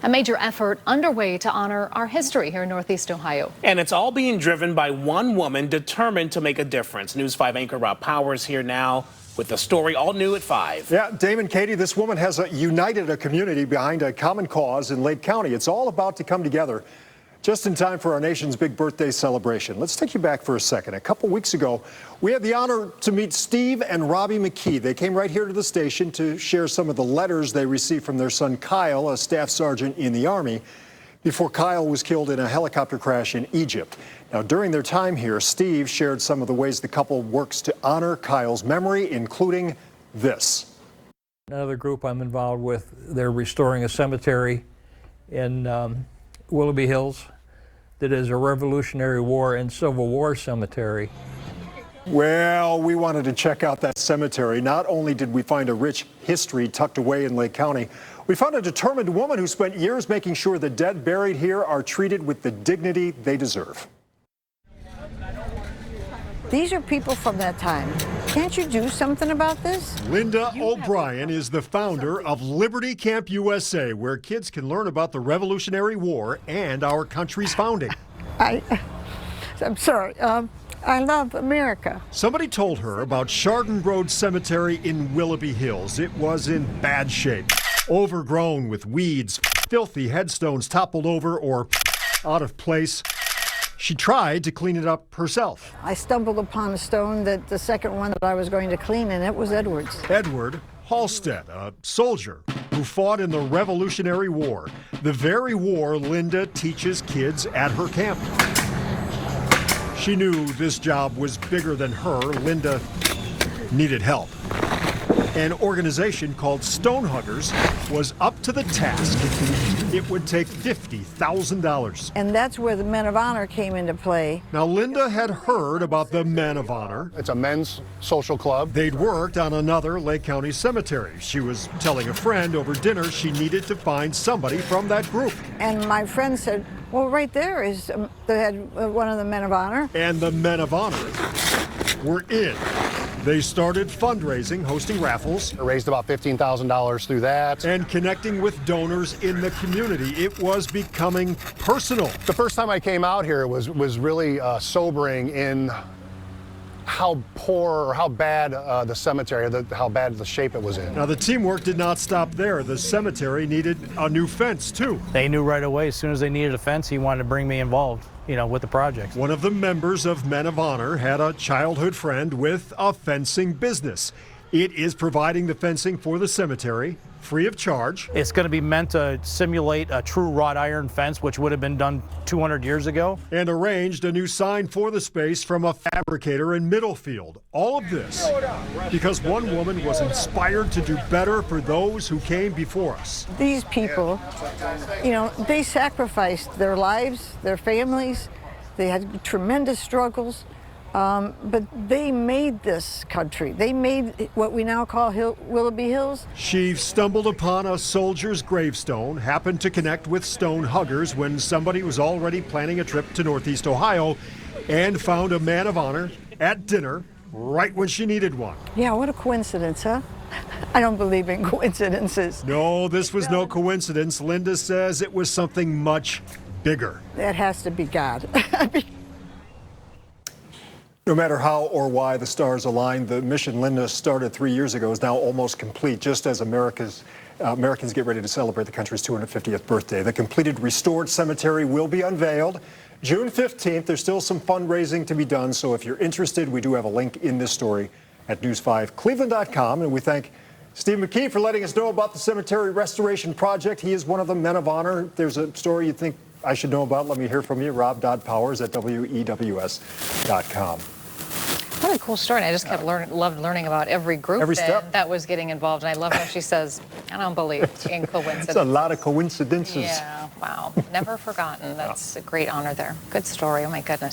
A major effort underway to honor our history here in Northeast Ohio. And it's all being driven by one woman determined to make a difference. News 5 anchor Rob Powers here now with the story all new at 5. Yeah, Damon, Katie, this woman has united a community behind a common cause in Lake County. It's all about to come together just in time for our nation's big birthday celebration. Let's take you back for a second. A couple weeks ago, we had the honor to meet Steve and Robbie McKee. They came right here to the station to share some of the letters they received from their son Kyle, a staff sergeant in the Army, before Kyle was killed in a helicopter crash in Egypt. Now, during their time here, Steve shared some of the ways the couple works to honor Kyle's memory, including this. Another group I'm involved with, they're restoring a cemetery in Willoughby Hills that is a Revolutionary War and Civil War cemetery. Well, we wanted to check out that cemetery. Not only did we find a rich history tucked away in Lake County, we found a determined woman who spent years making sure the dead buried here are treated with the dignity they deserve. These are people from that time. Can't you do something about this? Linda O'Brien is the founder of Liberty Camp USA, where kids can learn about the Revolutionary War and our country's founding. I'm sorry. I love America. Somebody told her about Chardon Road Cemetery in Willoughby Hills. It was in bad shape, overgrown with weeds, filthy headstones toppled over or out of place. She tried to clean it up herself. I stumbled upon a stone that the second one that I was going to clean, and it was Edward's. Edward Halstead, a soldier who fought in the Revolutionary War, the very war Linda teaches kids at her camp. She knew this job was bigger than her. Linda needed help. An organization called Stonehuggers was up to the task. It would take $50,000. And that's where the Men of Honor came into play. Now, Linda had heard about the Men of Honor. It's a men's social club. They'd worked on another Lake County cemetery. She was telling a friend over dinner she needed to find somebody from that group. And my friend said, well, right there is one of the Men of Honor. And the Men of Honor were in. They started fundraising, hosting raffles. I raised about $15,000 through that. And connecting with donors in the community. It was becoming personal. The first time I came out here was really sobering in how poor or how bad the cemetery, how bad the shape it was in. Now, the teamwork did not stop there. The cemetery needed a new fence, too. They knew right away, as soon as they needed a fence, he wanted to bring me involved, with the project. One of the members of Men of Honor had a childhood friend with a fencing business. It is providing the fencing for the cemetery, free of charge. It's going to be meant to simulate a true wrought iron fence, which would have been done 200 years ago. And arranged a new sign for the space from a fabricator in Middlefield. All of this because one woman was inspired to do better for those who came before us. These people, they sacrificed their lives, their families. They had tremendous struggles. But they made this country. They made what we now call Willoughby Hills. She stumbled upon a soldier's gravestone, happened to connect with Stonehuggers when somebody was already planning a trip to Northeast Ohio, and found a Man of Honor at dinner right when she needed one. Yeah, what a coincidence, huh? I don't believe in coincidences. No, this was no coincidence. Linda says it was something much bigger. That has to be God. No matter how or why the stars aligned, the mission Linda started 3 years ago is now almost complete, just as Americans get ready to celebrate the country's 250th birthday. The completed restored cemetery will be unveiled June 15th. There's still some fundraising to be done, so if you're interested, we do have a link in this story at news5cleveland.com. And we thank Steve McKee for letting us know about the cemetery restoration project. He is one of the Men of Honor. If there's a story you think I should know about, let me hear from you. Rob.Powers at WEWS.com. What a cool story. And I just loved learning about every group that was getting involved. And I love how she says, I don't believe in coincidence. It's a lot of coincidences. Yeah, wow. Never forgotten. That's a great honor there. Good story. Oh, my goodness.